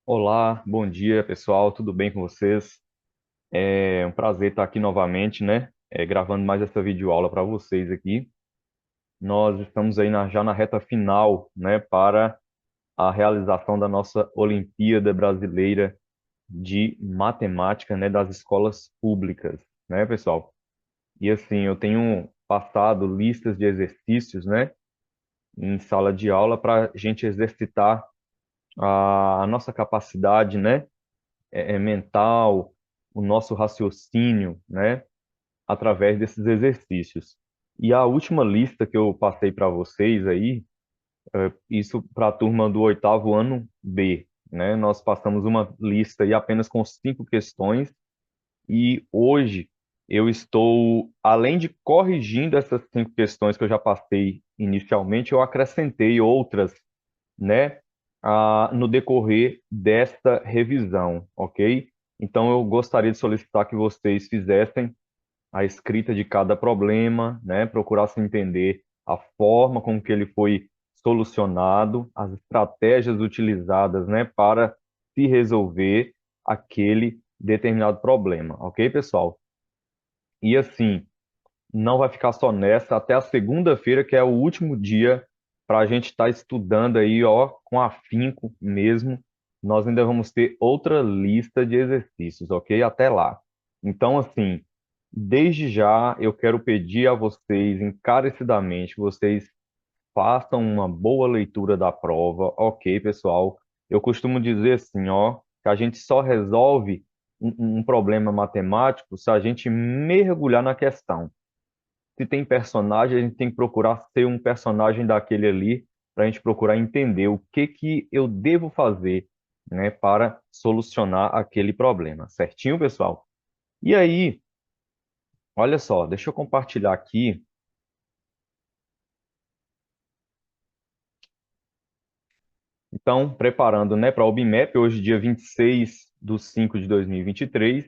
Olá, bom dia pessoal, tudo bem com vocês? É um prazer estar aqui novamente, né? Gravando mais essa videoaula para vocês aqui. Nós estamos aí já na reta final, né, para a realização da nossa Olimpíada Brasileira de Matemática, né, das escolas públicas, né, pessoal? E assim, eu tenho passado listas de exercícios, né, em sala de aula para a gente exercitar a nossa capacidade, né, mental, o nosso raciocínio, né, através desses exercícios. E a última lista que eu passei para vocês aí, isso para a turma do oitavo ano B, né? Nós passamos uma lista aí apenas com 5 questões e hoje eu estou, além de corrigindo essas 5 questões que eu já passei inicialmente, eu acrescentei outras, né, no decorrer desta revisão, ok? Então, eu gostaria de solicitar que vocês fizessem a escrita de cada problema, né, procurassem entender a forma como que ele foi solucionado, as estratégias utilizadas, né, para se resolver aquele determinado problema, ok, pessoal? E assim, não vai ficar só nessa, até a segunda-feira, que é o último dia para a gente estar estudando aí, ó, com afinco mesmo. Nós ainda vamos ter outra lista de exercícios, ok? Até lá. Então, assim, desde já eu quero pedir a vocês encarecidamente, que vocês façam uma boa leitura da prova, ok, pessoal? Eu costumo dizer assim, ó, que a gente só resolve um problema matemático se a gente mergulhar na questão. Se tem personagem, a gente tem que procurar ser um personagem daquele ali, para a gente procurar entender o que que eu devo fazer, né, para solucionar aquele problema. Certinho, pessoal? E aí, olha só, deixa eu compartilhar aqui. Então, preparando, né, para o OBMAP, hoje, dia 26/5/2023.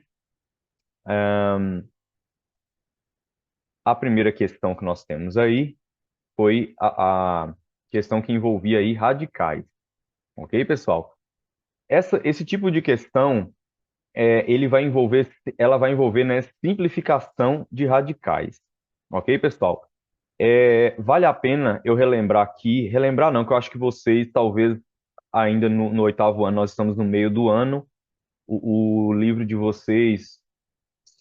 A primeira questão que nós temos aí foi a questão que envolvia aí radicais. Ok, pessoal? Esse tipo de questão ele vai envolver, ela vai envolver, né, simplificação de radicais. Ok, pessoal? Vale a pena eu relembrar aqui, relembrar não, que eu acho que vocês, talvez, ainda no oitavo ano, nós estamos no meio do ano, o livro de vocês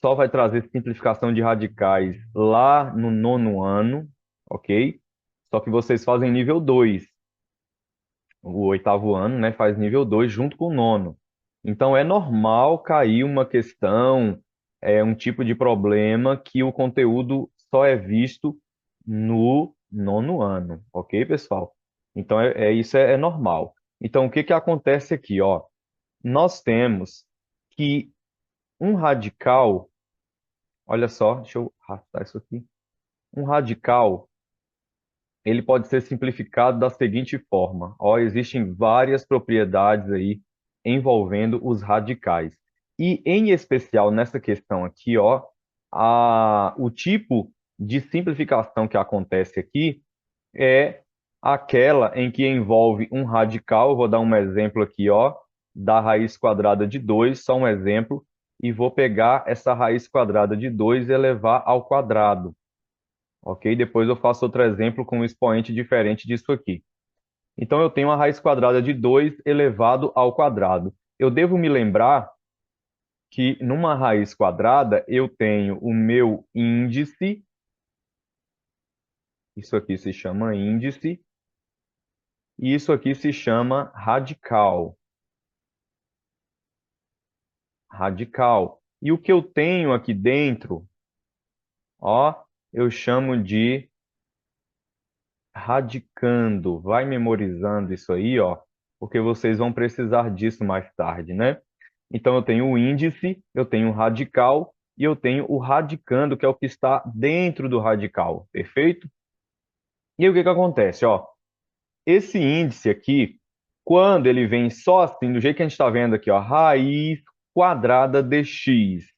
só vai trazer simplificação de radicais lá no nono ano, ok? Só que vocês fazem nível 2. O oitavo ano, né, faz nível 2 junto com o nono. Então é normal cair uma questão, um tipo de problema que o conteúdo só é visto no nono ano, ok, pessoal? Então isso é normal. Então o que que acontece aqui, ó? Nós temos que um radical, olha só, deixa eu arrastar isso aqui. Um radical ele pode ser simplificado da seguinte forma. Ó, existem várias propriedades aí envolvendo os radicais. E, em especial, nessa questão aqui, ó, o tipo de simplificação que acontece aqui é aquela em que envolve um radical. Eu vou dar um exemplo aqui, ó, da raiz quadrada de 2, só um exemplo, e vou pegar essa raiz quadrada de 2 e elevar ao quadrado. Ok? Depois eu faço outro exemplo com um expoente diferente disso aqui. Então, eu tenho a raiz quadrada de 2 elevado ao quadrado. Eu devo me lembrar que numa raiz quadrada eu tenho o meu índice, isso aqui se chama índice, e isso aqui se chama radical. Radical. E o que eu tenho aqui dentro, ó, eu chamo de radicando. Vai memorizando isso aí, ó, porque vocês vão precisar disso mais tarde, né? Então, eu tenho o índice, eu tenho o radical e eu tenho o radicando, que é o que está dentro do radical, perfeito? E aí, o que que acontece? Ó, esse índice aqui, quando ele vem só assim, do jeito que a gente está vendo aqui, ó, raiz quadrada de x,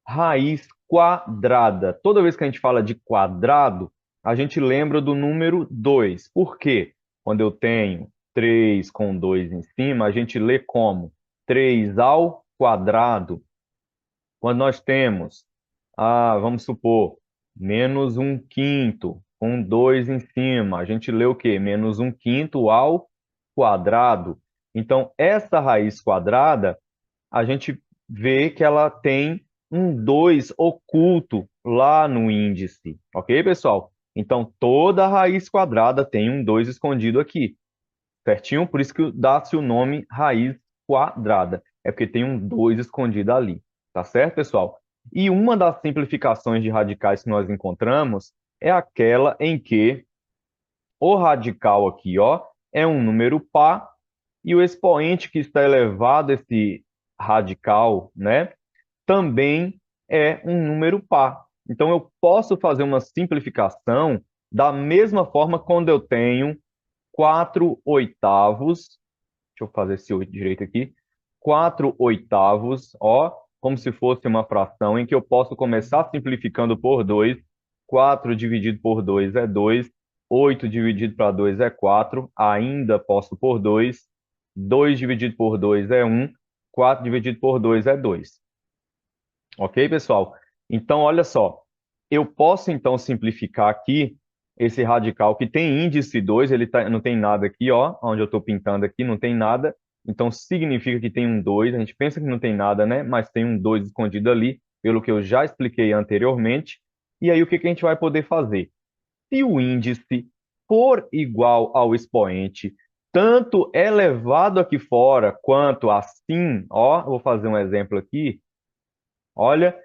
raiz quadrada. Toda vez que a gente fala de quadrado, a gente lembra do número 2. Por quê? Quando eu tenho 3 com 2 em cima, a gente lê como? 3 ao quadrado, quando nós temos, vamos supor, menos um quinto, com 2 em cima, a gente lê o quê? Menos um quinto ao quadrado. Então, essa raiz quadrada, a gente vê que ela tem um 2 oculto lá no índice, ok, pessoal? Então, toda raiz quadrada tem um 2 escondido aqui, certinho? Por isso que dá-se o nome raiz quadrada, é porque tem um 2 escondido ali, tá certo, pessoal? E uma das simplificações de radicais que nós encontramos é aquela em que o radical aqui, ó, é um número par e o expoente que está elevado a esse radical, né, também é um número par. Então, eu posso fazer uma simplificação da mesma forma quando eu tenho 4 oitavos, deixa eu fazer esse 8 direito aqui, 4 oitavos, ó, como se fosse uma fração em que eu posso começar simplificando por 2, 4 dividido por 2 é 2, 8 dividido para 2 é 4, ainda posso por 2, 2 dividido por 2 é 1, 4 dividido por 2 é 2. Ok, pessoal? Então, olha só. Eu posso, então, simplificar aqui esse radical que tem índice 2, ele não tem nada aqui, ó, onde eu estou pintando aqui, não tem nada. Então, significa que tem um 2. A gente pensa que não tem nada, né? Mas tem um 2 escondido ali, pelo que eu já expliquei anteriormente. E aí, o que que a gente vai poder fazer? Se o índice for igual ao expoente, tanto elevado aqui fora quanto assim, ó, vou fazer um exemplo aqui. Olha,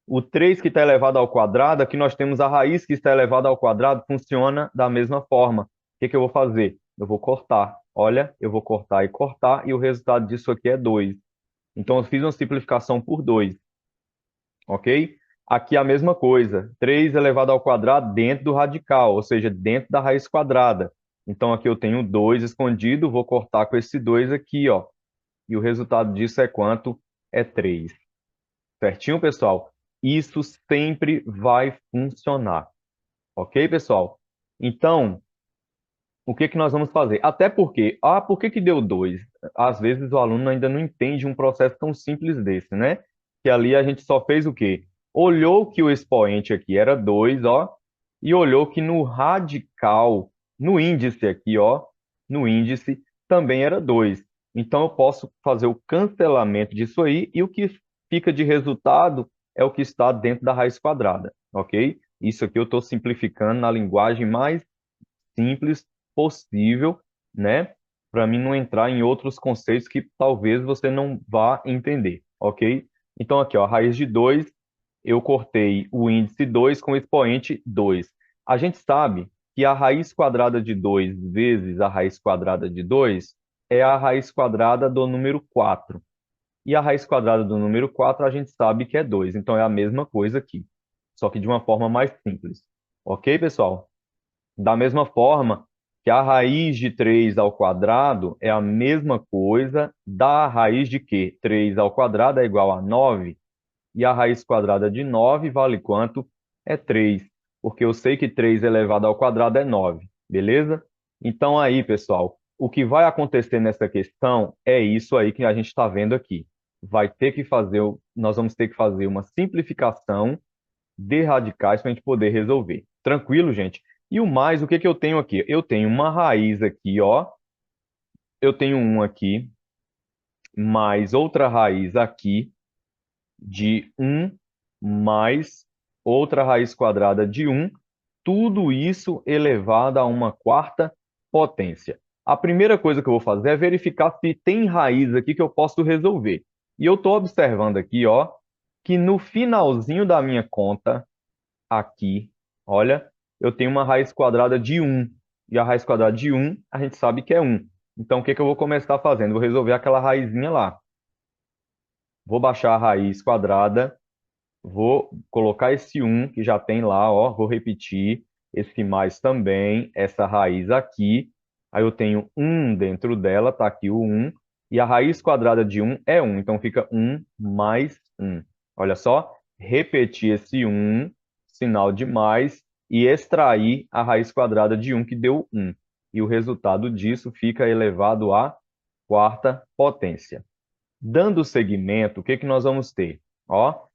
o 3 que está elevado ao quadrado, aqui nós temos a raiz que está elevada ao quadrado, funciona da mesma forma. O que que eu vou fazer? Eu vou cortar. Olha, eu vou cortar e o resultado disso aqui é 2. Então, eu fiz uma simplificação por 2, ok? Aqui a mesma coisa, 3 elevado ao quadrado dentro do radical, ou seja, dentro da raiz quadrada. Então, aqui eu tenho 2 escondido, vou cortar com esse 2 aqui, ó. E o resultado disso é quanto? É 3. Certinho, pessoal? Isso sempre vai funcionar. Ok, pessoal? Então, o que que nós vamos fazer? Até porque, por que que deu 2? Às vezes o aluno ainda não entende um processo tão simples desse, né? Que ali a gente só fez o quê? Olhou que o expoente aqui era 2, ó, e olhou que no radical, no índice aqui, ó, no índice também era 2. Então eu posso fazer o cancelamento disso aí e o que fica de resultado é o que está dentro da raiz quadrada, ok? Isso aqui eu estou simplificando na linguagem mais simples possível, né? Para mim não entrar em outros conceitos que talvez você não vá entender, ok? Então aqui, ó, a raiz de 2, eu cortei o índice 2 com o expoente 2. A gente sabe que a raiz quadrada de 2 vezes a raiz quadrada de 2 é a raiz quadrada do número 4. E a raiz quadrada do número 4 a gente sabe que é 2. Então é a mesma coisa aqui, só que de uma forma mais simples. Ok, pessoal? Da mesma forma que a raiz de 3 ao quadrado é a mesma coisa da raiz de quê? 3 ao quadrado é igual a 9, e a raiz quadrada de 9 vale quanto? É 3, porque eu sei que 3 elevado ao quadrado é 9, beleza? Então aí, pessoal, o que vai acontecer nessa questão é isso aí que a gente está vendo aqui. Nós vamos ter que fazer uma simplificação de radicais para a gente poder resolver. Tranquilo, gente? E o mais, o que que eu tenho aqui? Eu tenho uma raiz aqui, ó. Eu tenho um aqui, mais outra raiz aqui de um mais outra raiz quadrada de um. Tudo isso elevado a uma quarta potência. A primeira coisa que eu vou fazer é verificar se tem raiz aqui que eu posso resolver. E eu estou observando aqui, ó, que no finalzinho da minha conta, aqui, olha, eu tenho uma raiz quadrada de um. E a raiz quadrada de um, a gente sabe que é um. Então, o que que eu vou começar fazendo? Vou resolver aquela raizinha lá. Vou baixar a raiz quadrada, vou colocar esse um que já tem lá, ó, vou repetir esse mais também, essa raiz aqui. Aí eu tenho um dentro dela, tá aqui o um. E a raiz quadrada de um é um, então fica um mais um. Olha só, repetir esse um, sinal de mais, e extrair a raiz quadrada de um que deu um. E o resultado disso fica elevado à quarta potência. Dando seguimento, o que que nós vamos ter? Ó,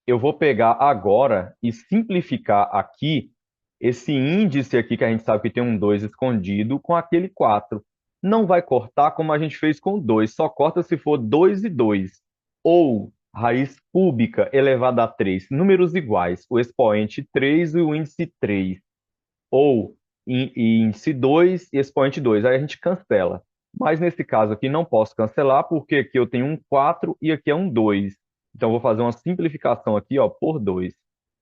eu vou pegar agora e simplificar aqui esse índice aqui, que a gente sabe que tem um 2 escondido, com aquele 4. Não vai cortar como a gente fez com o 2, só corta se for 2 e 2. Ou raiz cúbica elevada a 3, números iguais, o expoente 3 e o índice 3. Ou índice 2 e expoente 2. Aí a gente cancela. Mas nesse caso aqui não posso cancelar, porque aqui eu tenho um 4 e aqui é um 2. Então, eu vou fazer uma simplificação aqui, ó, por 2.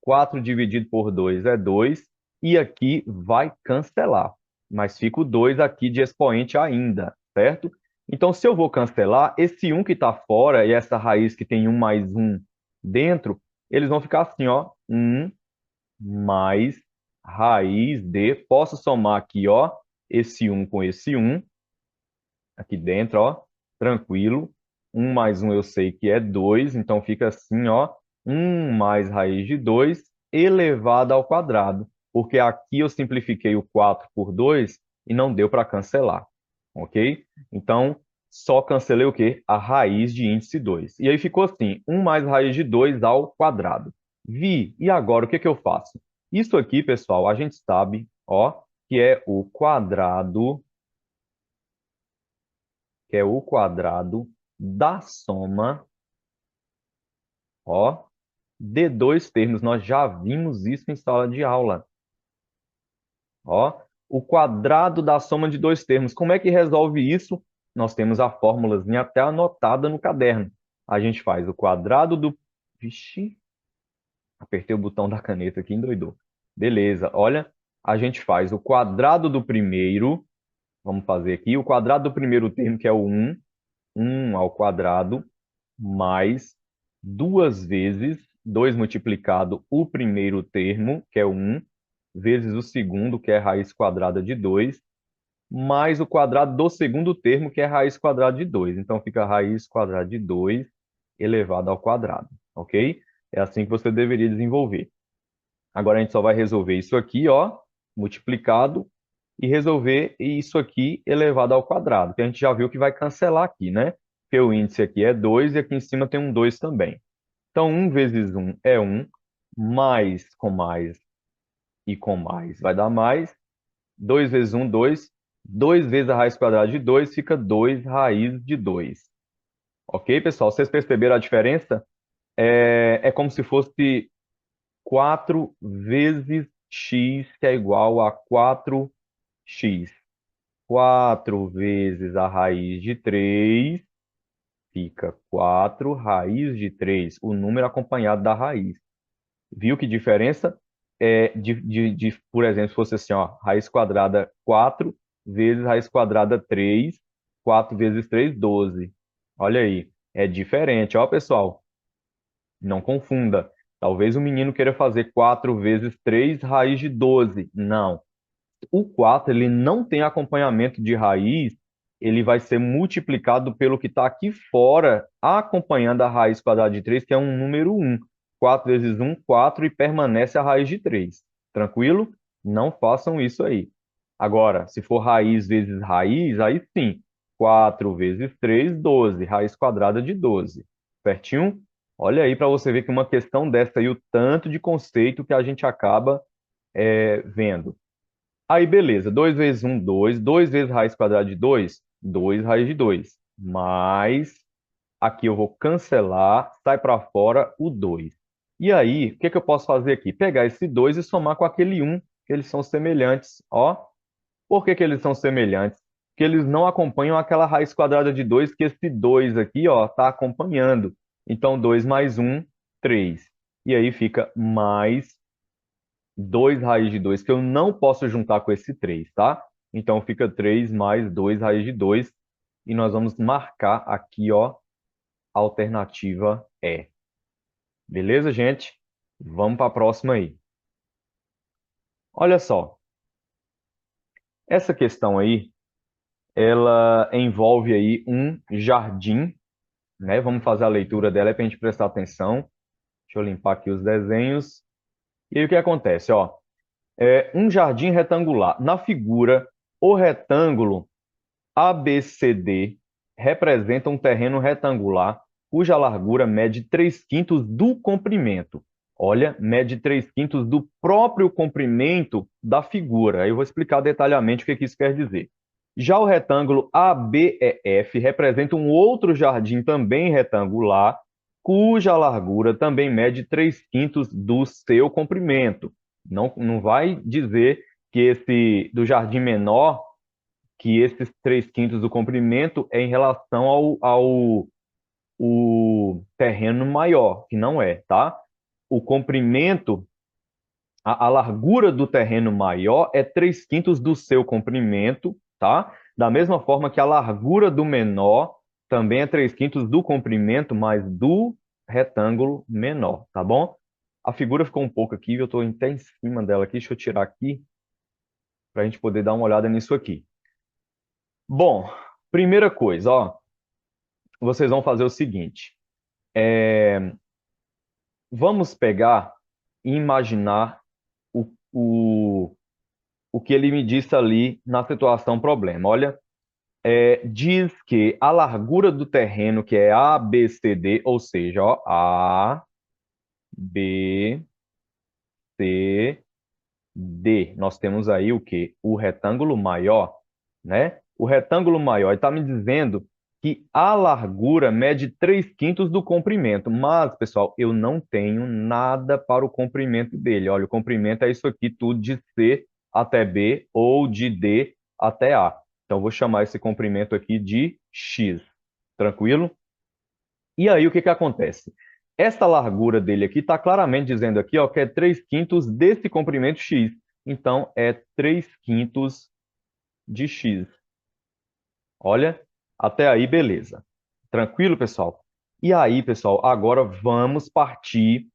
4 dividido por 2 é 2. E aqui vai cancelar. Mas fica o 2 aqui de expoente ainda, certo? Então, se eu vou cancelar, esse 1 que está fora e essa raiz que tem 1 mais 1 dentro, eles vão ficar assim, ó. 1 mais raiz de... Posso somar aqui, ó, esse 1 com esse 1 aqui dentro, ó, tranquilo. 1 mais 1 eu sei que é 2, então fica assim, ó, 1 mais raiz de 2 elevado ao quadrado, porque aqui eu simplifiquei o 4 por 2 e não deu para cancelar, ok? Então, só cancelei o quê? A raiz de índice 2. E aí ficou assim, 1 mais raiz de 2 ao quadrado. Vi, e agora o que que eu faço? Isso aqui, pessoal, a gente sabe, ó, que é o quadrado da soma, ó, de dois termos. Nós já vimos isso em sala de aula. Ó, o quadrado da soma de dois termos. Como é que resolve isso? Nós temos a fórmulazinha até anotada no caderno. A gente faz o quadrado do... Vixe, apertei o botão da caneta aqui, endoidou. Beleza, olha, a gente faz o quadrado do primeiro, vamos fazer aqui, o quadrado do primeiro termo, que é o 1, 1 ao quadrado, mais duas vezes 2 multiplicado o primeiro termo, que é 1, vezes o segundo, que é raiz quadrada de 2, mais o quadrado do segundo termo, que é raiz quadrada de 2. Então, fica raiz quadrada de 2 elevado ao quadrado, ok? É assim que você deveria desenvolver. Agora, a gente só vai resolver isso aqui, ó, multiplicado, e resolver isso aqui elevado ao quadrado, que a gente já viu que vai cancelar aqui, né? Porque o índice aqui é 2 e aqui em cima tem um 2 também. Então, 1 vezes 1 é 1, mais e com mais vai dar mais. 2 vezes 1, 2. 2 vezes a raiz quadrada de 2 fica 2 raiz de 2. Ok, pessoal? Vocês perceberam a diferença? É como se fosse 4 vezes x, que é igual a 4x. 4 vezes a raiz de 3 fica 4 raiz de 3, o número acompanhado da raiz. Viu que diferença? Por exemplo, se fosse assim, ó, raiz quadrada 4 vezes raiz quadrada 3, 4 vezes 3, 12. Olha aí, é diferente, ó, pessoal. Não confunda. Talvez o menino queira fazer 4 vezes 3 raiz de 12. Não. O 4 ele não tem acompanhamento de raiz, ele vai ser multiplicado pelo que está aqui fora, acompanhando a raiz quadrada de 3, que é um número 1. 4 vezes 1, 4, e permanece a raiz de 3. Tranquilo? Não façam isso aí. Agora, se for raiz vezes raiz, aí sim. 4 vezes 3, 12. Raiz quadrada de 12. Certinho? Olha aí para você ver que uma questão dessa aí, o tanto de conceito que a gente acaba vendo. Aí, beleza. 2 vezes 1, 2. 2 vezes raiz quadrada de 2, 2 raiz de 2. Mais, aqui eu vou cancelar, sai para fora o 2. E aí, o que que eu posso fazer aqui? Pegar esse 2 e somar com aquele 1, que eles são semelhantes. Ó, por que que eles são semelhantes? Porque eles não acompanham aquela raiz quadrada de 2, que esse 2 aqui, ó, está acompanhando. Então, 2 mais 1, 3. E aí fica mais 2 raiz de 2, que eu não posso juntar com esse 3, tá? Então fica 3 mais 2 raiz de 2. E nós vamos marcar aqui, ó, a alternativa E. Beleza, gente? Vamos para a próxima aí. Olha só, essa questão aí, ela envolve aí um jardim, né? Vamos fazer a leitura dela para a gente prestar atenção. Deixa eu limpar aqui os desenhos. E aí o que acontece, ó? Um jardim retangular. Na figura, o retângulo ABCD representa um terreno retangular cuja largura mede 3/5 do comprimento. Olha, mede 3/5 do próprio comprimento da figura. Aí eu vou explicar detalhadamente o que isso quer dizer. Já o retângulo ABEF representa um outro jardim também retangular, cuja largura também mede 3/5 do seu comprimento. Não vai dizer que esse do jardim menor, que esses 3/5 do comprimento é em relação ao o terreno maior, que não é, tá? O comprimento, a largura do terreno maior é 3/5 do seu comprimento, tá? Da mesma forma que a largura do menor também é 3/5 do comprimento, mas do retângulo menor, tá bom? A figura ficou um pouco aqui, eu estou até em cima dela aqui, deixa eu tirar aqui, para a gente poder dar uma olhada nisso aqui. Bom, primeira coisa, ó, vocês vão fazer o seguinte, vamos pegar e imaginar o, o que ele me disse ali na situação problema. Olha, diz que a largura do terreno, que é ABCD, ou seja, ó, A, B, C, D. Nós temos aí o quê? O retângulo maior, né? O retângulo maior está me dizendo que a largura mede 3/5 do comprimento. Mas, pessoal, eu não tenho nada para o comprimento dele. Olha, o comprimento é isso aqui, tudo de C até B ou de D até A. Então, eu vou chamar esse comprimento aqui de X. Tranquilo? E aí, o que acontece? Essa largura dele aqui está claramente dizendo aqui, ó, que é 3/5 desse comprimento X. Então, é 3/5 de X. Olha, até aí, beleza. Tranquilo, pessoal? E aí, pessoal, agora vamos partir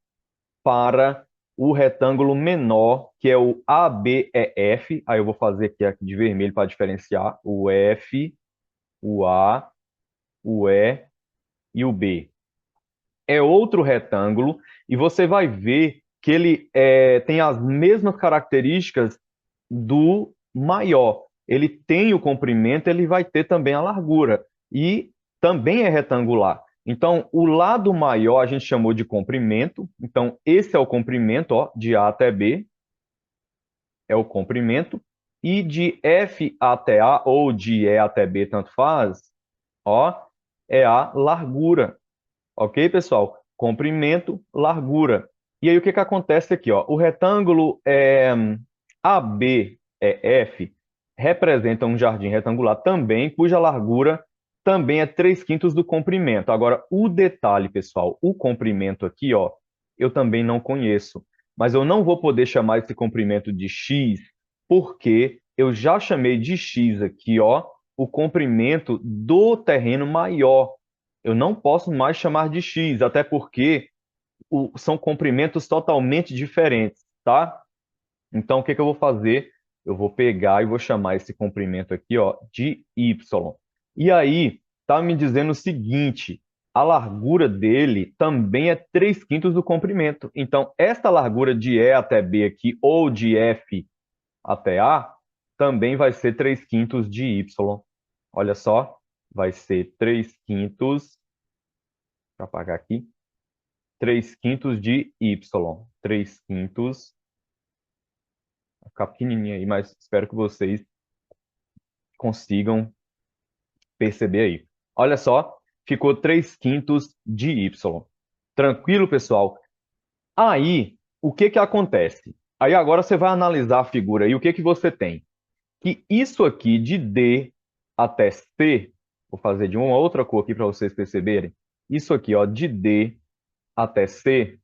para o retângulo menor, que é o ABEF. Aí eu vou fazer aqui de vermelho para diferenciar o F, o A, o E e o B. É outro retângulo e você vai ver que ele tem as mesmas características do maior. Ele tem o comprimento, ele vai ter também a largura e também é retangular. Então, o lado maior a gente chamou de comprimento. Então, esse é o comprimento, ó, de A até B, é o comprimento. E de F até A ou de E até B, tanto faz, ó, é a largura. Ok, pessoal? Comprimento, largura. E aí, o que acontece aqui? Ó? O retângulo ABEF representa um jardim retangular também, cuja largura também é 3/5 do comprimento. Agora, o detalhe, pessoal, o comprimento aqui, ó, eu também não conheço. Mas eu não vou poder chamar esse comprimento de X, porque eu já chamei de X aqui, ó, o comprimento do terreno maior. Eu não posso mais chamar de X, até porque são comprimentos totalmente diferentes, tá? Então, o que eu vou fazer? Eu vou pegar e vou chamar esse comprimento aqui, ó, de Y. E aí, tá me dizendo o seguinte, a largura dele também é 3/5 do comprimento. Então, essa largura de E até B aqui, ou de F até A, também vai ser 3/5 de Y. Olha só, vai ser 3/5, para apagar aqui, 3/5 de Y. 3/5. Vai ficar pequenininho aí, mas espero que vocês consigam perceber aí. Olha só, ficou 3/5 de Y. Tranquilo, pessoal? Aí, o que acontece? Aí agora você vai analisar a figura aí, o que você tem? Que isso aqui de D até C, vou fazer de uma outra cor aqui para vocês perceberem. Isso aqui, ó, de D até C,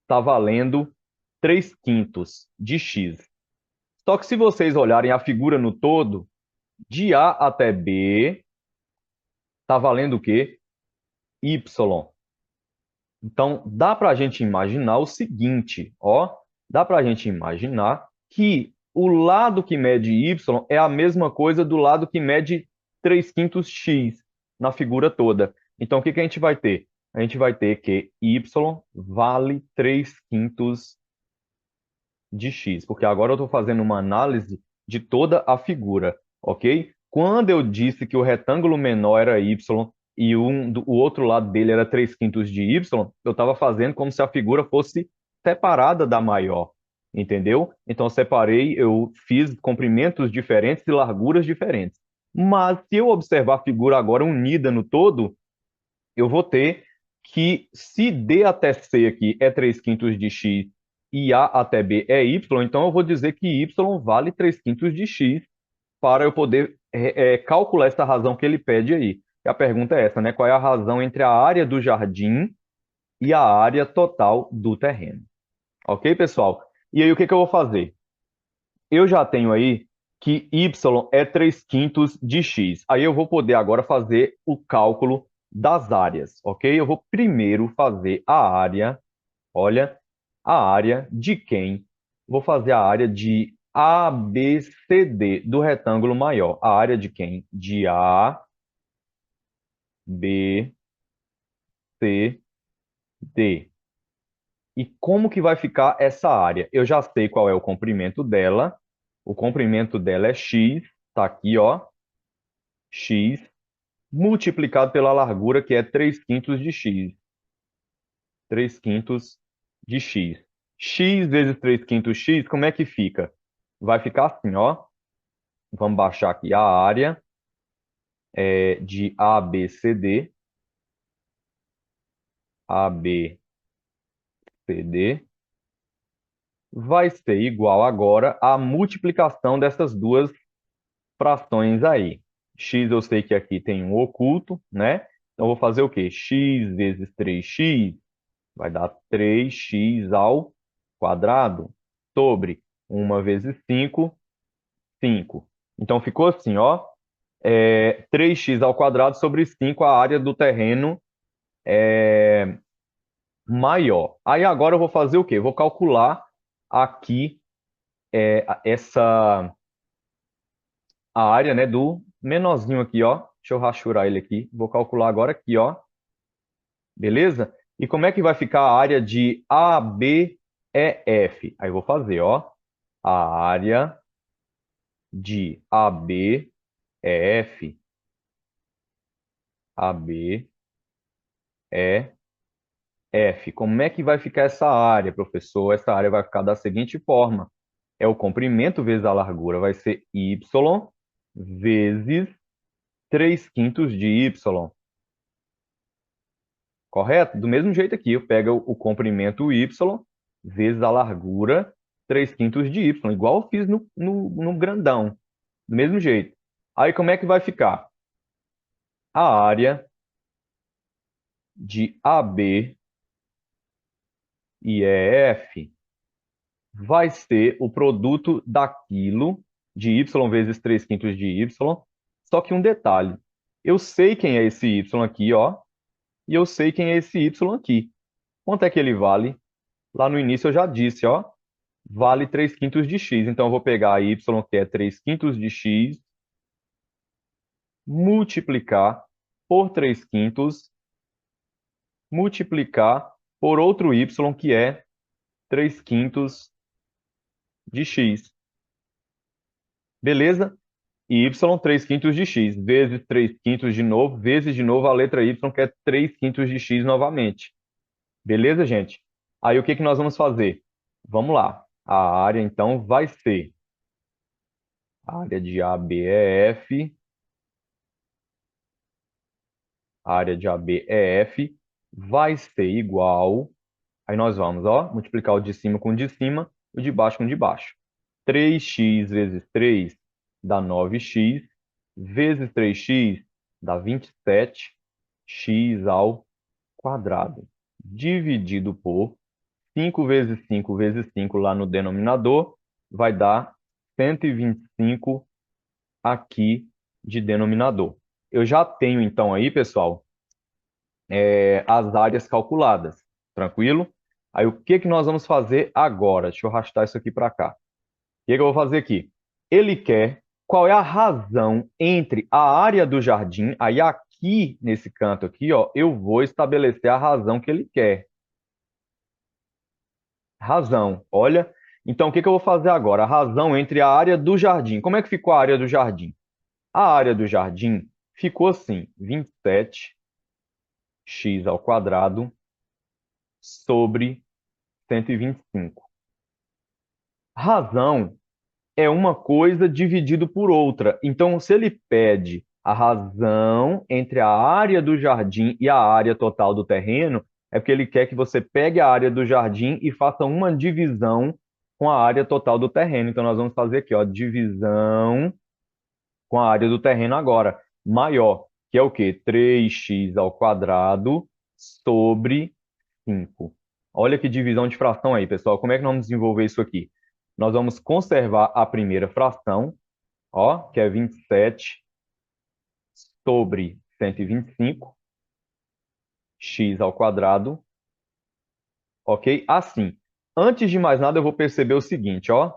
está valendo 3/5 de X. Só que se vocês olharem a figura no todo, de A até B, está valendo o quê? Y. Então, dá para a gente imaginar o seguinte, ó, dá para a gente imaginar que o lado que mede Y é a mesma coisa do lado que mede 3/5 X na figura toda. Então, o que a gente vai ter? A gente vai ter que Y vale 3/5 de X, porque agora eu estou fazendo uma análise de toda a figura, ok? Quando eu disse que o retângulo menor era y e o outro lado dele era 3/5 de y, eu estava fazendo como se a figura fosse separada da maior, entendeu? Então, eu separei, eu fiz comprimentos diferentes e larguras diferentes. Mas, se eu observar a figura agora unida no todo, eu vou ter que, se D até C aqui é 3/5 de x e A até B é y, então eu vou dizer que y vale 3/5 de x para eu poder calcular essa razão que ele pede aí. E a pergunta é essa, né? Qual é a razão entre a área do jardim e a área total do terreno? Ok, pessoal? E aí, o que que eu vou fazer? Eu já tenho aí que y é 3/5 de x. Aí eu vou poder agora fazer o cálculo das áreas, ok? Eu vou primeiro fazer a área, olha, a área de quem? Vou fazer a área de ABCD do retângulo maior. A área de quem? De A, B, C, D. E como que vai ficar essa área? Eu já sei qual é o comprimento dela. O comprimento dela é x, tá aqui, ó, x, multiplicado pela largura, que é 3/5 de x. 3/5 de x. X vezes 3/5 x, como é que fica? Vai ficar assim, ó. Vamos baixar aqui a área de ABCD. ABCD vai ser igual agora à multiplicação dessas duas frações aí. X eu sei que aqui tem um oculto, né? Então, eu vou fazer o quê? X vezes 3x vai dar 3x ao quadrado sobre 1 vezes 5, 5. Então, ficou assim, ó. 3x ao quadrado sobre 5, a área do terreno maior. Aí agora eu vou fazer o quê? Eu vou calcular aqui a área, né, do menorzinho aqui, ó. Deixa eu rachurar ele aqui. Vou calcular agora aqui, ó. Beleza? E como é que vai ficar a área de ABEF? Aí eu vou fazer, ó. A área de ABEF. ABEF. Como é que vai ficar essa área, professor? Essa área vai ficar da seguinte forma. É o comprimento vezes a largura. Vai ser y vezes 3/5 de y. Correto? Do mesmo jeito aqui, eu pego o comprimento y vezes a largura 3/5 de y, igual eu fiz no grandão. Do mesmo jeito. Aí como é que vai ficar? A área de AB e EF vai ser o produto daquilo de y vezes 3/5 de y, só que um detalhe. Eu sei quem é esse y aqui, ó, e eu sei quem é esse y aqui. Quanto é que ele vale? Lá no início eu já disse, ó, vale 3/5 de x. Então, eu vou pegar y, que é 3/5 de x, multiplicar por 3/5, multiplicar por outro y, que é 3/5 de x. Beleza? E y 3/5 de x, vezes 3/5 de novo, vezes de novo a letra y, que é 3/5 de x novamente. Beleza, gente? Aí, o que que nós vamos fazer? Vamos lá. A área, então, vai ser a área de ABEF. A área de ABEF vai ser igual. Aí nós vamos, ó, multiplicar o de cima com o de cima, o de baixo com o de baixo. 3x vezes 3 dá 9x, vezes 3x dá 27, x ao quadrado, dividido por 5 vezes 5 vezes 5 lá no denominador, vai dar 125 aqui de denominador. Eu já tenho, então, aí, pessoal, as áreas calculadas. Tranquilo? Aí, o que que nós vamos fazer agora? Deixa eu arrastar isso aqui para cá. O que que eu vou fazer aqui? Ele quer qual é a razão entre a área do jardim, aí aqui, nesse canto aqui, ó, eu vou estabelecer a razão que ele quer. Razão, olha. Então, o que que eu vou fazer agora? A razão entre a área do jardim. Como é que ficou a área do jardim? A área do jardim ficou assim, 27x ao quadrado sobre 125. Razão é uma coisa dividido por outra. Então, se ele pede a razão entre a área do jardim e a área total do terreno, é porque ele quer que você pegue a área do jardim e faça uma divisão com a área total do terreno. Então, nós vamos fazer aqui, ó, divisão com a área do terreno agora, maior, que é o quê? 3x ao quadrado sobre 5. Olha que divisão de fração aí, pessoal. Como é que nós vamos desenvolver isso aqui? Nós vamos conservar a primeira fração, ó, que é 27 sobre 125, x ao quadrado, ok? Assim, antes de mais nada, eu vou perceber o seguinte, ó.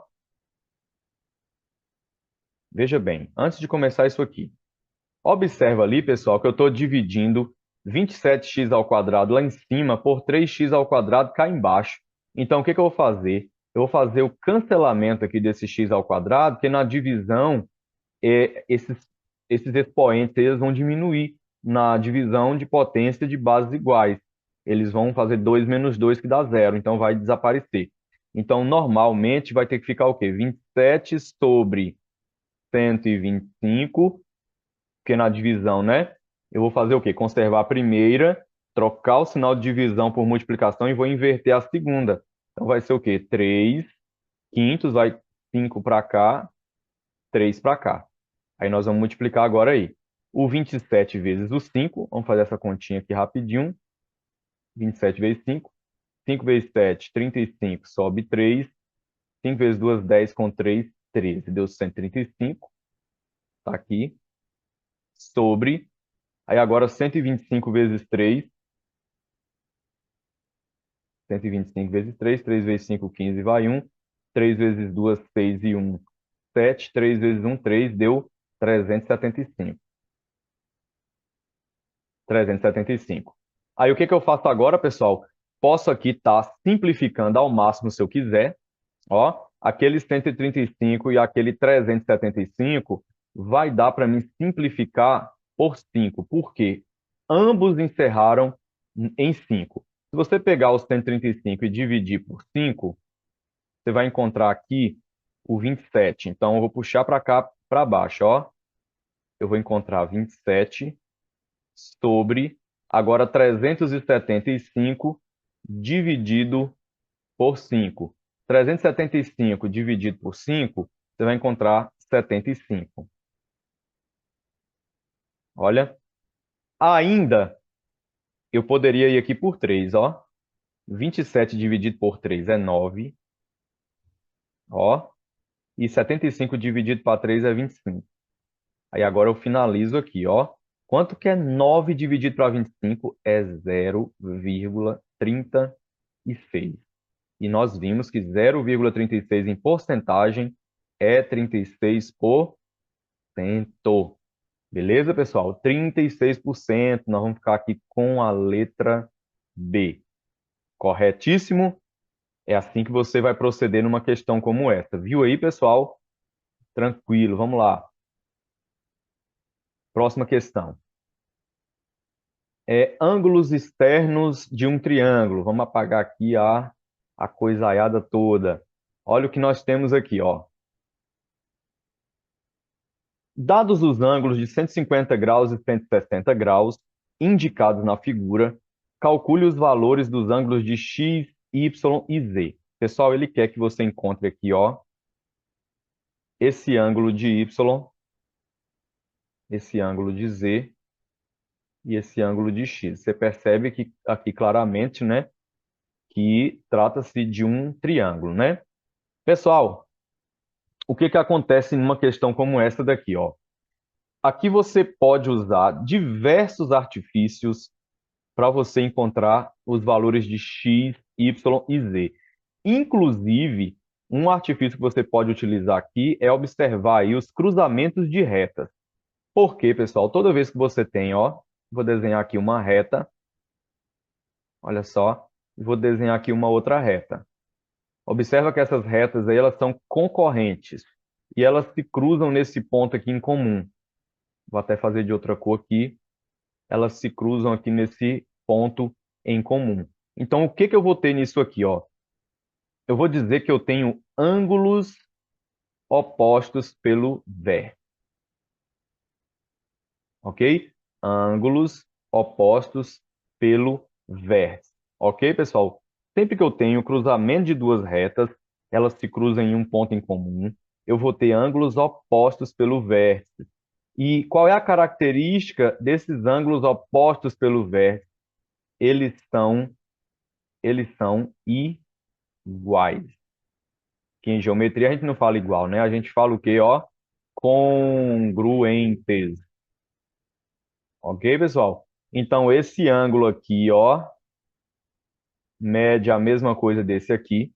Veja bem, antes de começar isso aqui, observa ali, pessoal, que eu estou dividindo 27x ao quadrado lá em cima por 3x ao quadrado cá embaixo. Então, o que que eu vou fazer? Eu vou fazer o cancelamento aqui desse x ao quadrado, porque na divisão, esses expoentes eles vão diminuir na divisão de potência de bases iguais. Eles vão fazer 2 menos 2 que dá zero, então vai desaparecer. Então, normalmente, vai ter que ficar o quê? 27 sobre 125, porque na divisão, né? Eu vou fazer o quê? Conservar a primeira, trocar o sinal de divisão por multiplicação e vou inverter a segunda. Então vai ser o quê? 3 quintos, vai 5 para cá, 3 para cá. Aí nós vamos multiplicar agora aí. O 27 vezes o 5, vamos fazer essa continha aqui rapidinho. 27 vezes 5. 5 vezes 7, 35, sobe 3. 5 vezes 2, 10 com 3, 13. Deu 135. Tá aqui. Sobre. Aí agora 125 vezes 3. 125 vezes 3. 3 vezes 5, 15, vai 1. 3 vezes 2, 6 e 1, 7. 3 vezes 1, 3. Deu 375. 375. Aí o que que eu faço agora, pessoal? Posso aqui estar simplificando ao máximo se eu quiser. Ó, aquele 135 e aquele 375 vai dar para mim simplificar por 5. Por quê? Ambos encerraram em 5. Se você pegar o 135 e dividir por 5, você vai encontrar aqui o 27. Então, eu vou puxar para cá, para baixo, ó. Eu vou encontrar 27 sobre, agora 375 dividido por 5. 375 dividido por 5, você vai encontrar 75. Olha, ainda eu poderia ir aqui por 3, ó. 27 dividido por 3 é 9, ó. E 75 dividido para 3 é 25. Aí agora eu finalizo aqui, ó. Quanto que é 9 dividido para 25? É 0,36. E nós vimos que 0,36 em porcentagem é 36%. Beleza, pessoal? 36%. Nós vamos ficar aqui com a letra B. Corretíssimo? É assim que você vai proceder numa questão como essa. Viu aí, pessoal? Tranquilo, vamos lá. Próxima questão. Ângulos externos de um triângulo. Vamos apagar aqui a coisaiada toda. Olha o que nós temos aqui, ó. Dados os ângulos de 150 graus e 160 graus indicados na figura, calcule os valores dos ângulos de x, y e z. Pessoal, ele quer que você encontre aqui, ó, esse ângulo de y, esse ângulo de z e esse ângulo de x. Você percebe que aqui claramente, né, que trata-se de um triângulo, né? Pessoal, o que que acontece numa questão como essa daqui, ó? Aqui você pode usar diversos artifícios para você encontrar os valores de x, y e z. Inclusive, um artifício que você pode utilizar aqui é observar aí os cruzamentos de retas. Por quê, pessoal? Toda vez que você tem, ó, vou desenhar aqui uma reta, olha só, vou desenhar aqui uma outra reta. Observa que essas retas aí, elas são concorrentes e elas se cruzam nesse ponto aqui em comum. vou até fazer de outra cor aqui, elas se cruzam aqui nesse ponto em comum. Então, o que que eu vou ter nisso aqui, ó? Eu vou dizer que eu tenho ângulos opostos pelo vértice, ok? Ângulos opostos pelo vértice, ok, pessoal? Sempre que eu tenho cruzamento de duas retas, elas se cruzam em um ponto em comum, eu vou ter ângulos opostos pelo vértice. E qual é a característica desses ângulos opostos pelo vértice? Eles são, eles são iguais. Que em geometria a gente não fala igual, né? A gente fala o quê, ó? Congruentes. Ok, pessoal? Então, esse ângulo aqui, ó, mede a mesma coisa desse aqui.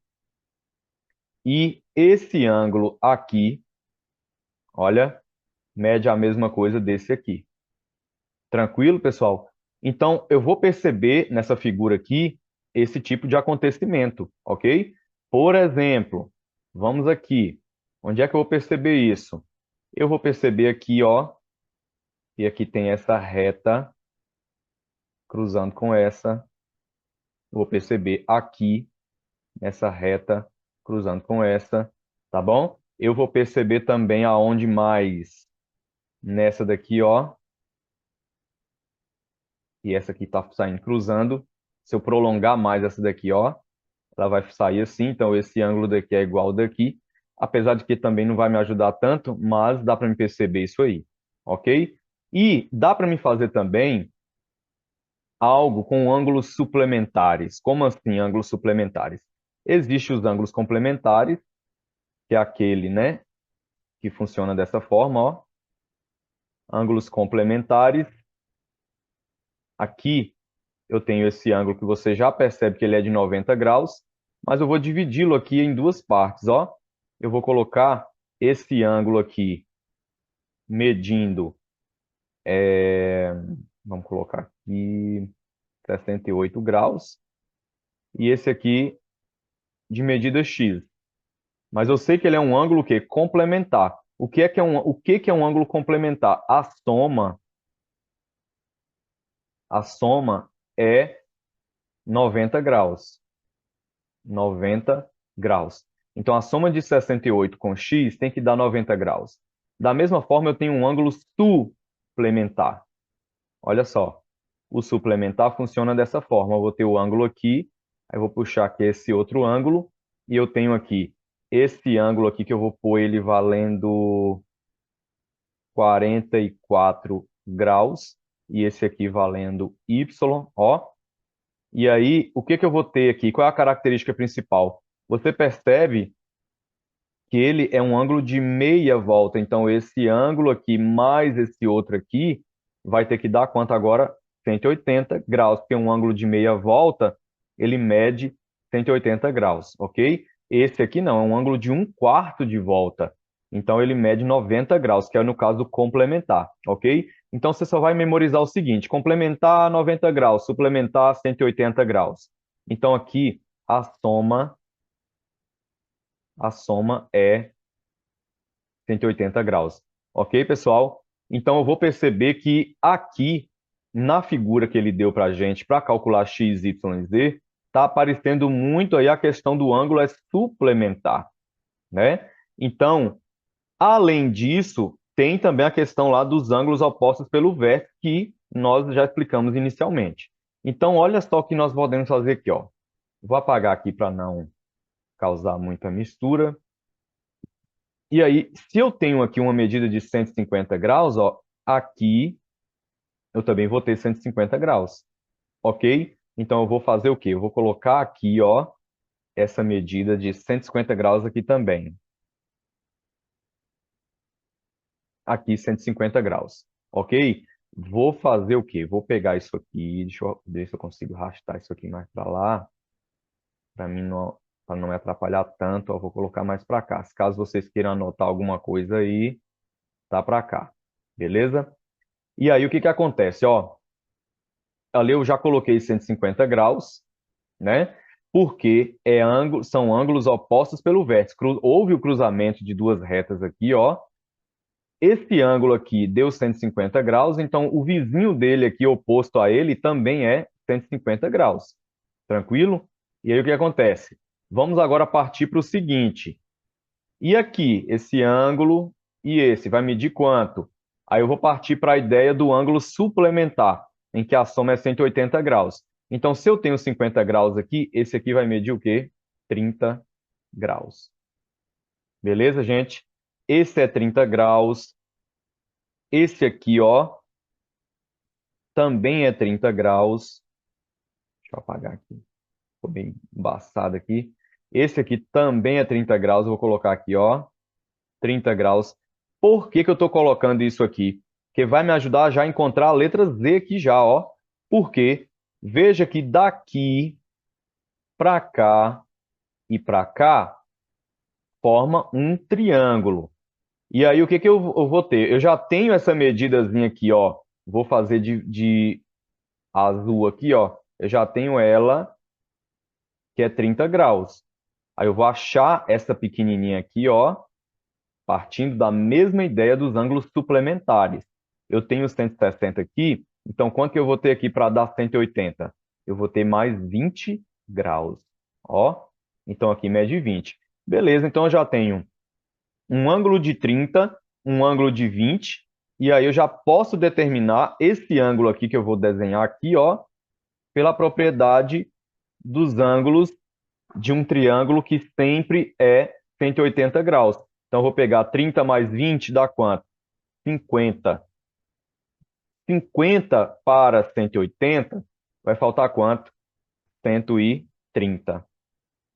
E esse ângulo aqui, olha, mede a mesma coisa desse aqui. Tranquilo, pessoal? Então, eu vou perceber nessa figura aqui esse tipo de acontecimento, ok? Por exemplo, vamos aqui. Onde é que eu vou perceber isso? Eu vou perceber aqui, ó, e aqui tem essa reta cruzando com essa. Eu vou perceber aqui essa reta cruzando com essa, tá bom? Eu vou perceber também aonde mais nessa daqui, ó, e essa aqui tá saindo cruzando. Se eu prolongar mais essa daqui, ó, ela vai sair assim, então esse ângulo daqui é igual ao daqui, apesar de que também não vai me ajudar tanto, mas dá para me perceber isso aí, ok? E dá para me fazer também algo com ângulos suplementares. Como assim ângulos suplementares? Existem os ângulos complementares, que é aquele, né, que funciona dessa forma, ó. Ângulos complementares. Aqui eu tenho esse ângulo que você já percebe que ele é de 90 graus, mas eu vou dividi-lo aqui em duas partes, ó. Eu vou colocar esse ângulo aqui medindo, vamos colocar aqui 68 graus, e esse aqui de medida X. Mas eu sei que ele é um ângulo que complementar. O que que é um ângulo complementar? A soma é 90 graus. 90 graus. Então, a soma de 68 com x tem que dar 90 graus. Da mesma forma, eu tenho um ângulo suplementar. Olha só, o suplementar funciona dessa forma. Eu vou ter o ângulo aqui, aí eu vou puxar aqui esse outro ângulo, e eu tenho aqui esse ângulo aqui que eu vou pôr ele valendo 44 graus, e esse aqui valendo y, ó. E aí, o que que eu vou ter aqui? Qual é a característica principal? Você percebe que ele é um ângulo de meia volta. Então, esse ângulo aqui mais esse outro aqui vai ter que dar quanto agora? 180 graus, porque um ângulo de meia volta, ele mede 180 graus, ok? Esse aqui não, é um ângulo de um quarto de volta. Então, ele mede 90 graus, que é no caso complementar, ok? Então, você só vai memorizar o seguinte: complementar 90 graus, suplementar 180 graus. Então, aqui, a soma é 180 graus. Ok, pessoal? Então, eu vou perceber que aqui, na figura que ele deu para a gente, para calcular x, y e z, está aparecendo muito aí a questão do ângulo é suplementar, né? Então, além disso, tem também a questão lá dos ângulos opostos pelo vértice, que nós já explicamos inicialmente. Então, olha só o que nós podemos fazer aqui, ó. Vou apagar aqui para não causar muita mistura. E aí, se eu tenho aqui uma medida de 150 graus, ó, aqui eu também vou ter 150 graus, ok? Então, eu vou fazer o quê? Eu vou colocar aqui, ó, essa medida de 150 graus aqui também. Aqui, 150 graus, ok? Vou fazer o quê? Vou pegar isso aqui, deixa eu ver se eu consigo arrastar isso aqui mais para lá, para mim não, para não me atrapalhar tanto, eu vou colocar mais para cá. Se caso vocês queiram anotar alguma coisa aí, tá para cá, beleza? E aí, o que que acontece, ó? Ali eu já coloquei 150 graus, né? Porque são ângulos opostos pelo vértice. Houve o cruzamento de duas retas aqui, ó. esse ângulo aqui deu 150 graus, então o vizinho dele aqui, oposto a ele, também é 150 graus. Tranquilo? E aí o que acontece? Vamos agora partir para o seguinte. E aqui, esse ângulo e esse, vai medir quanto? Aí eu vou partir para a ideia do ângulo suplementar, em que a soma é 180 graus. Então, se eu tenho 50 graus aqui, esse aqui vai medir o quê? 30 graus. Beleza, gente? Esse é 30 graus. Esse aqui, ó, também é 30 graus. Deixa eu apagar aqui. Ficou bem embaçado aqui. Esse aqui também é 30 graus. Eu vou colocar aqui, ó, 30 graus. Por que que eu estou colocando isso aqui? Porque vai me ajudar já a encontrar a letra Z aqui já, ó. Porque veja que daqui para cá e para cá forma um triângulo. E aí o que que eu vou ter? Eu já tenho essa medidazinha aqui, ó. Vou fazer de azul aqui, ó. Eu já tenho ela, que é 30 graus. Aí eu vou achar essa pequenininha aqui, ó, partindo da mesma ideia dos ângulos suplementares. Eu tenho 160 aqui, então quanto que eu vou ter aqui para dar 180? Eu vou ter mais 20 graus, ó. Então aqui mede 20. Beleza, então eu já tenho um ângulo de 30, um ângulo de 20, e aí eu já posso determinar esse ângulo aqui que eu vou desenhar aqui, ó, pela propriedade dos ângulos de um triângulo que sempre é 180 graus. Então, eu vou pegar 30 mais 20 dá quanto? 50. 50 para 180 vai faltar quanto? 130.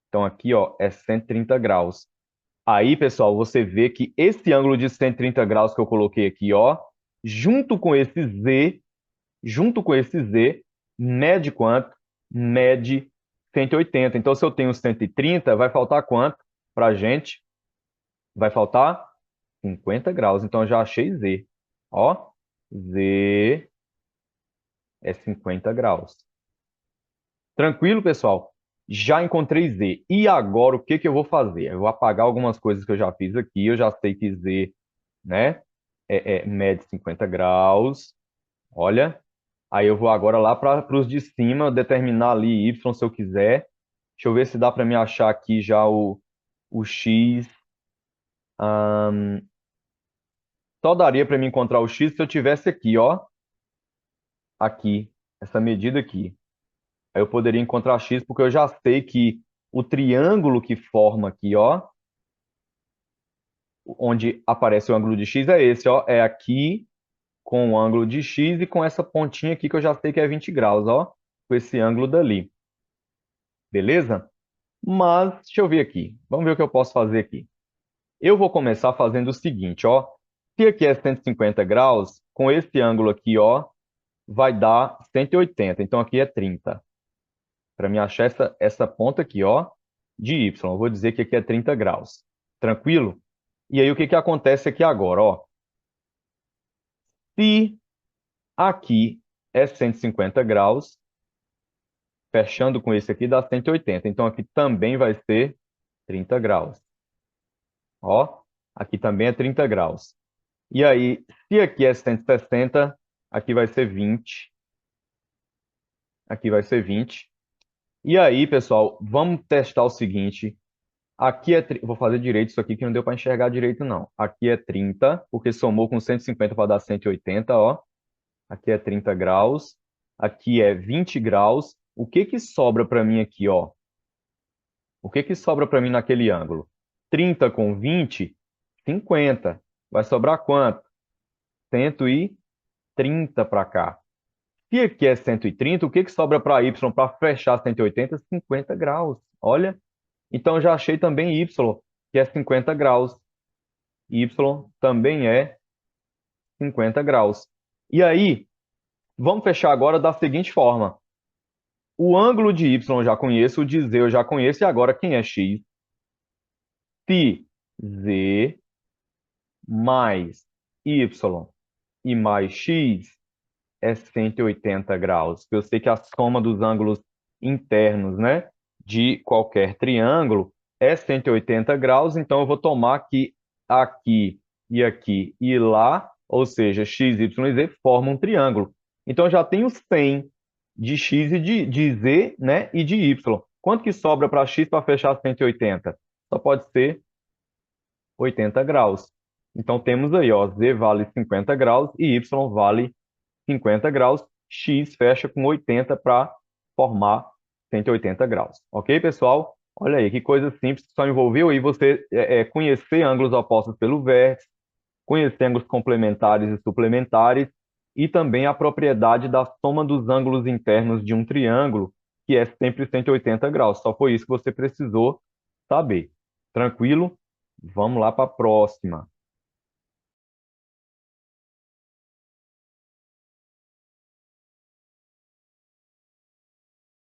Então, aqui, ó, é 130 graus. Aí, pessoal, você vê que esse ângulo de 130 graus que eu coloquei aqui, ó, junto com esse Z, mede quanto? Mede 180. Então, se eu tenho 130, vai faltar quanto para a gente? Vai faltar 50 graus. Então, eu já achei Z. Ó, Z é 50 graus. Tranquilo, pessoal? Já encontrei Z. E agora, o que que eu vou fazer? Eu vou apagar algumas coisas que eu já fiz aqui. Eu já sei que Z, né, mede 50 graus. Olha. Aí eu vou agora lá para os de cima, determinar ali Y se eu quiser. Deixa eu ver se dá para me achar aqui já o X. Só daria para me encontrar o X se eu tivesse aqui, ó. Aqui, essa medida aqui. Aí eu poderia encontrar X porque eu já sei que o triângulo que forma aqui, ó, onde aparece o ângulo de X é esse, ó. É aqui com o ângulo de X e com essa pontinha aqui que eu já sei que é 20 graus, ó. Com esse ângulo dali. Beleza? Mas, deixa eu ver aqui. Vamos ver o que eu posso fazer aqui. Eu vou começar fazendo o seguinte, ó. Se aqui é 150 graus, com esse ângulo aqui, ó, vai dar 180. Então, aqui é 30. Para me achar essa ponta aqui, ó, de Y. Eu vou dizer que aqui é 30 graus. Tranquilo? E aí, o que que acontece aqui agora, ó? Se aqui é 150 graus, fechando com esse aqui dá 180. Então, aqui também vai ser 30 graus. Ó, aqui também é 30 graus. E aí, se aqui é 160, aqui vai ser 20. Aqui vai ser 20. E aí, pessoal, vamos testar o seguinte. Aqui é... Vou fazer direito isso aqui que não deu para enxergar direito, não. Aqui é 30, porque somou com 150 para dar 180, ó. Aqui é 30 graus. Aqui é 20 graus. O que que sobra para mim aqui, ó? O que que sobra para mim naquele ângulo? 30 com 20, 50. Vai sobrar quanto? 130 para cá. Se aqui é 130, o que que sobra para Y para fechar 180? 50 graus. Olha. Então, já achei também Y, que é 50 graus. Y também é 50 graus. E aí, vamos fechar agora da seguinte forma. O ângulo de Y eu já conheço, o de Z eu já conheço, e agora quem é X? Se Z mais Y e mais X é 180 graus. Eu sei que a soma dos ângulos internos, né, de qualquer triângulo é 180 graus, então eu vou tomar que aqui e aqui e lá, ou seja, x, y e z formam um triângulo. Então, eu já tenho 100 de x e de z, né, e de y. Quanto que sobra para x para fechar 180? Só pode ser 80 graus. Então, temos aí, ó, z vale 50 graus e y vale 50 graus. X fecha com 80 para formar 180 graus. Ok, pessoal? Olha aí, que coisa simples, só envolveu aí você conhecer ângulos opostos pelo vértice, conhecer ângulos complementares e suplementares, e também a propriedade da soma dos ângulos internos de um triângulo, que é sempre 180 graus. Só foi isso que você precisou saber. Tranquilo? Vamos lá para a próxima.